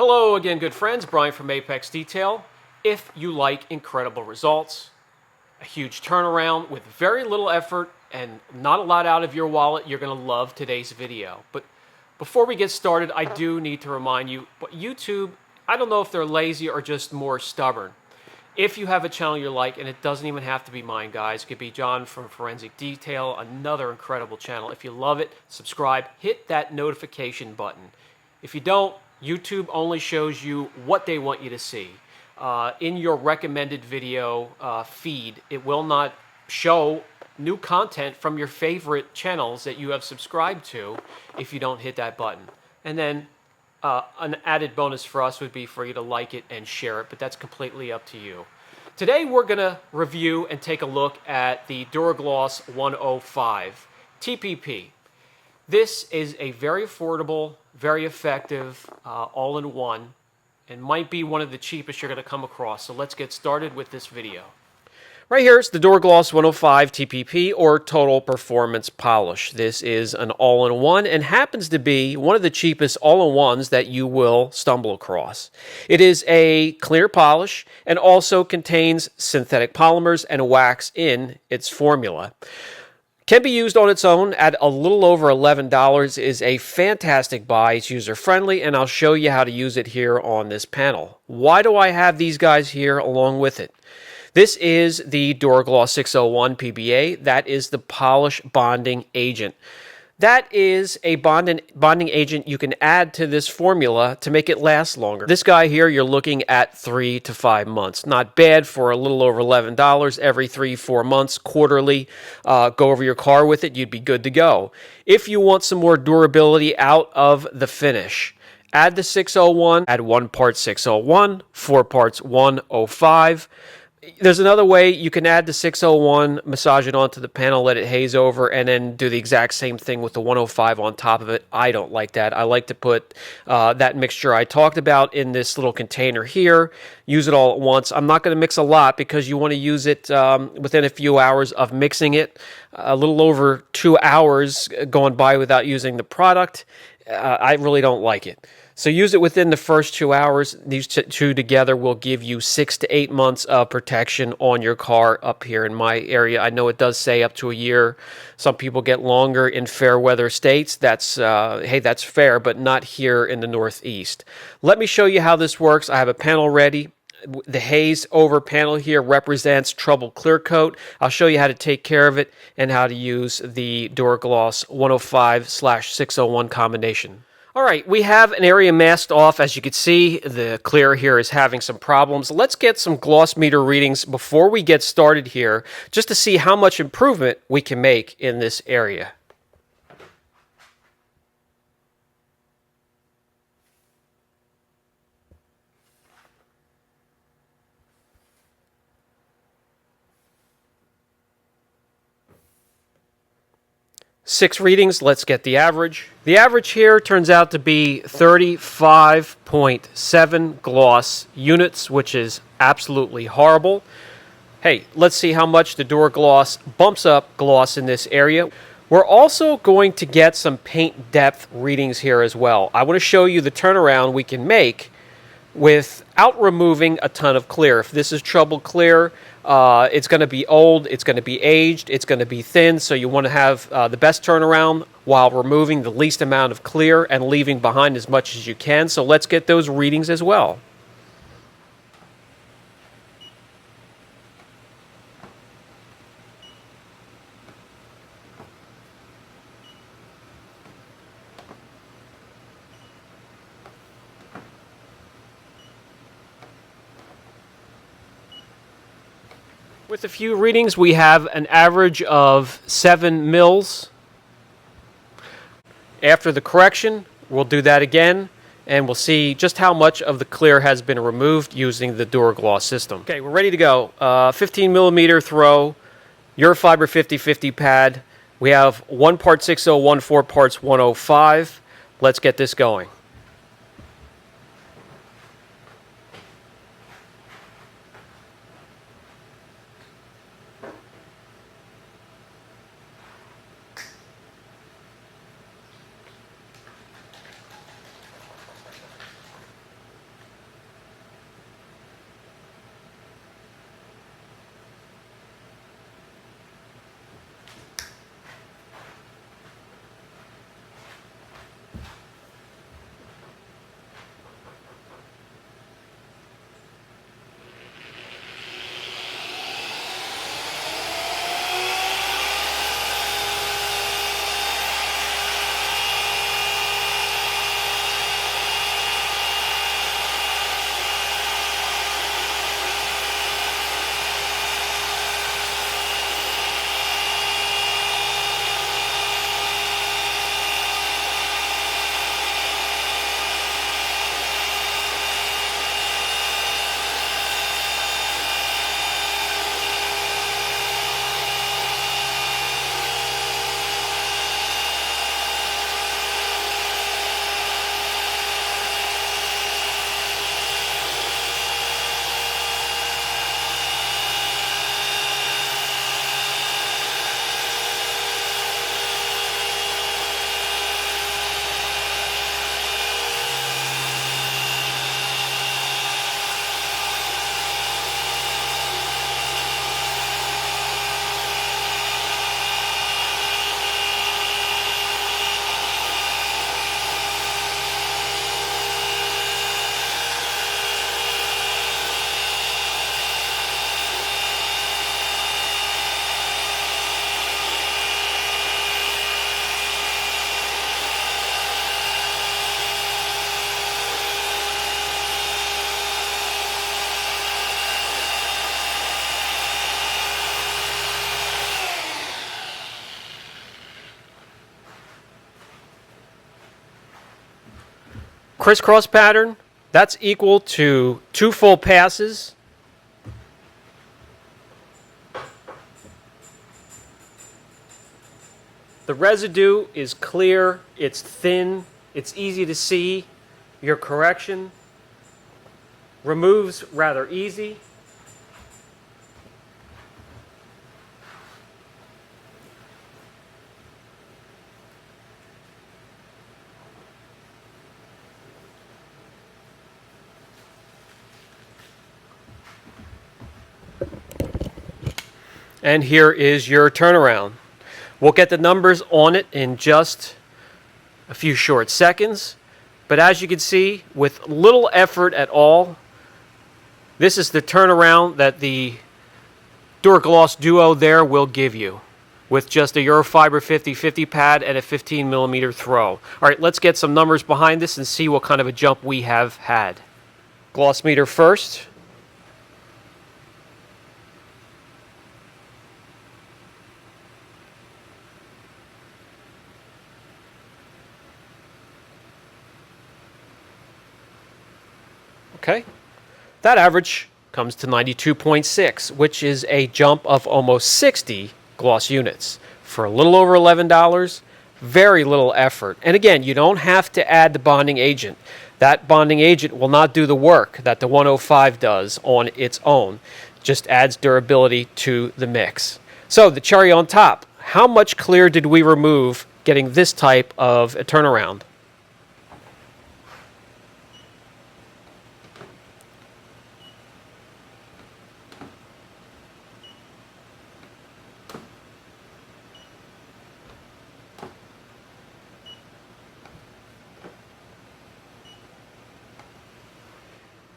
Hello again, good friends. Brian from Apex Detail. If you like incredible results, a huge turnaround with very little effort and not a lot out of your wallet, you're going to love today's video. But before we get started, I do need to remind you, but YouTube, I don't know if they're lazy or just more stubborn. If you have a channel you like, and it doesn't even have to be mine, guys, it could be John from Forensic Detail, another incredible channel. If you love it, subscribe, hit that notification button. If you don't, YouTube only shows you what they want you to see. In your recommended video feed, it will not show new content from your favorite channels that you have subscribed to if you don't hit that button. And then an added bonus for us would be for you to like it and share it, but that's completely up to you. Today we're going to review and take a look at the Duragloss 105 TPP. This is a very affordable, very effective, all-in-one, and might be one of the cheapest you're going to come across. So let's get started with this video. Right here is the Duragloss 105 TPP, or Total Performance Polish. This is an all-in-one and happens to be one of the cheapest all-in-ones that you will stumble across. It is a clear polish and also contains synthetic polymers and wax in its formula. Can be used on its own at a little over $11. Is a fantastic buy. It's user-friendly, and I'll show you how to use it here on this panel. Why do I have these guys here along with it? This is the Duragloss 601 PBA. That is the polish bonding agent. That is a bonding agent you can add to this formula to make it last longer. This guy here, you're looking at 3 to 5 months. Not bad for a little over $11 every 3-4 months, quarterly. Go over your car with it, you'd be good to go. If you want some more durability out of the finish, add the 601, add 1 part 601, 4 parts 105. There's another way you can add the 601, massage it onto the panel, let it haze over, and then do the exact same thing with the 105 on top of it. I don't like that. I like to put that mixture I talked about in this little container here, use it all at once. I'm not going to mix a lot because you want to use it within a few hours of mixing it. A little over 2 hours going by without using the product, I really don't like it. So use it within the first 2 hours. These two together will give you 6 to 8 months of protection on your car up here in my area. I know it does say up to a year. Some people get longer in fair weather states. That's hey, that's fair, but not here in the Northeast. Let me show you how this works. I have a panel ready. The haze over panel here represents trouble clear coat. I'll show you how to take care of it and how to use the Duragloss 105/601 combination. All right, we have an area masked off. As you can see, the clear here is having some problems. Let's get some gloss meter readings before we get started here, just to see how much improvement we can make in this area. Six readings, let's get the average. The average here turns out to be 35.7 gloss units, which is absolutely horrible. Hey, let's see how much the Duragloss bumps up gloss in this area. We're also going to get some paint depth readings here as well. I want to show you the turnaround we can make without removing a ton of clear. If this is trouble clear, it's going to be old, it's going to be aged, it's going to be thin, so you want to have the best turnaround while removing the least amount of clear and leaving behind as much as you can. So let's get those readings as well. With a few readings, we have an average of 7 mils. After the correction, we'll do that again, and we'll see just how much of the clear has been removed using the Duragloss system. Okay, we're ready to go. 15 millimeter throw, Eurofiber 50/50 pad. We have 1 part 601, 4 parts 105. Let's get this going. crisscross pattern, that's equal to 2 full passes. The residue is clear, it's thin, it's easy to see. Your correction removes rather easy. And here is your turnaround. We'll get the numbers on it in just a few short seconds. But as you can see, with little effort at all, this is the turnaround that the Duragloss Duo there will give you with just a Eurofiber 50/50 pad and a 15mm throw. All right, let's get some numbers behind this and see what kind of a jump we have had. Gloss meter first. Okay, that average comes to 92.6, which is a jump of almost 60 gloss units. For a little over $11, very little effort. And again, you don't have to add the bonding agent. That bonding agent will not do the work that the 105 does on its own. Just adds durability to the mix. So the cherry on top, how much clear did we remove getting this type of a turnaround?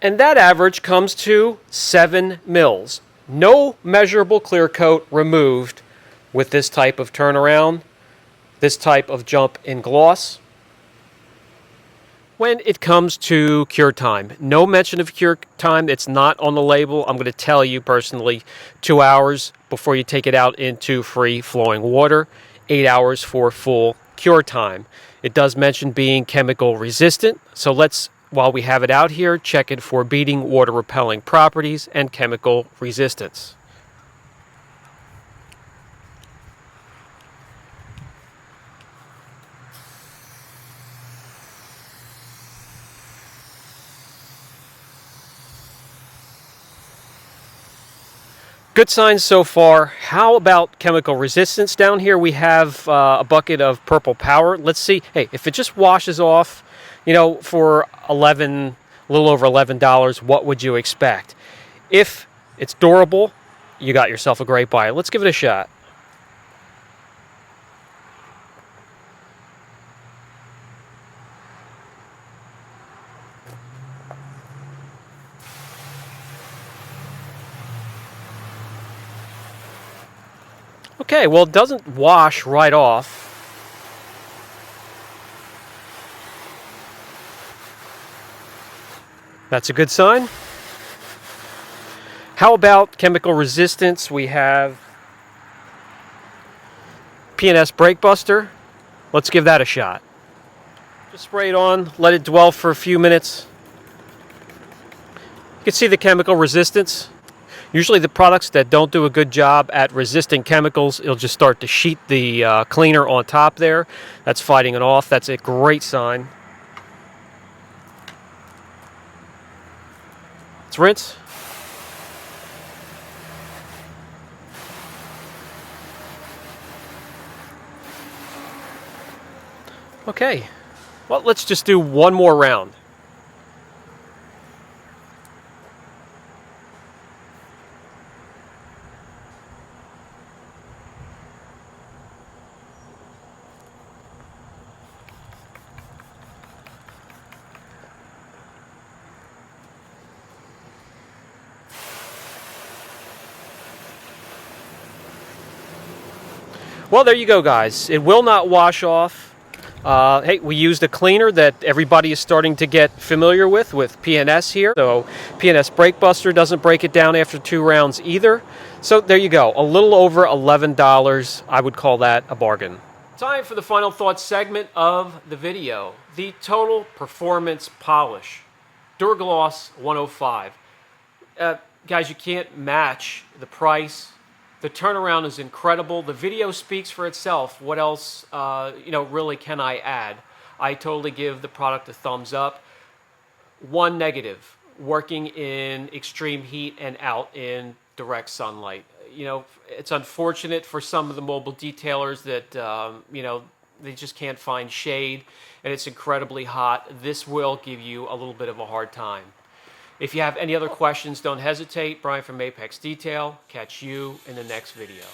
And that average comes to 7 mils. No measurable clear coat removed with this type of turnaround, this type of jump in gloss. When it comes to cure time, no mention of cure time. It's not on the label. I'm going to tell you personally, 2 hours before you take it out into free-flowing water, 8 hours for full cure time. It does mention being chemical resistant, so let's, while we have it out here, check it for beading, water repelling properties, and chemical resistance. Good signs so far. How about chemical resistance? Down here we have a bucket of purple power. Let's see, hey, if it just washes off, you know, for a little over $11, what would you expect? If it's durable, you got yourself a great buy. Let's give it a shot. Okay, well, it doesn't wash right off. That's a good sign. How about chemical resistance? We have P&S Brake Buster. Let's give that a shot. Just spray it on, let it dwell for a few minutes. You can see the chemical resistance. Usually the products that don't do a good job at resisting chemicals, it'll just start to sheet the cleaner on top there. That's fighting it off. That's a great sign. Let's rinse. Okay, well, let's just do one more round. Well, there you go, guys. It will not wash off. Hey, we used a cleaner that everybody is starting to get familiar with P&S here. So P&S Brake Buster doesn't break it down after 2 rounds either. So there you go. A little over $11. I would call that a bargain. Time for the final thoughts segment of the video. The Total Performance Polish. Duragloss 105. Guys, you can't match the price. The turnaround is incredible. The video speaks for itself. What else, really can I add? I totally give the product a thumbs up. One negative, working in extreme heat and out in direct sunlight. It's unfortunate for some of the mobile detailers that, they just can't find shade and it's incredibly hot. This will give you a little bit of a hard time. If you have any other questions, don't hesitate. Brian from Apex Detail. Catch you in the next video.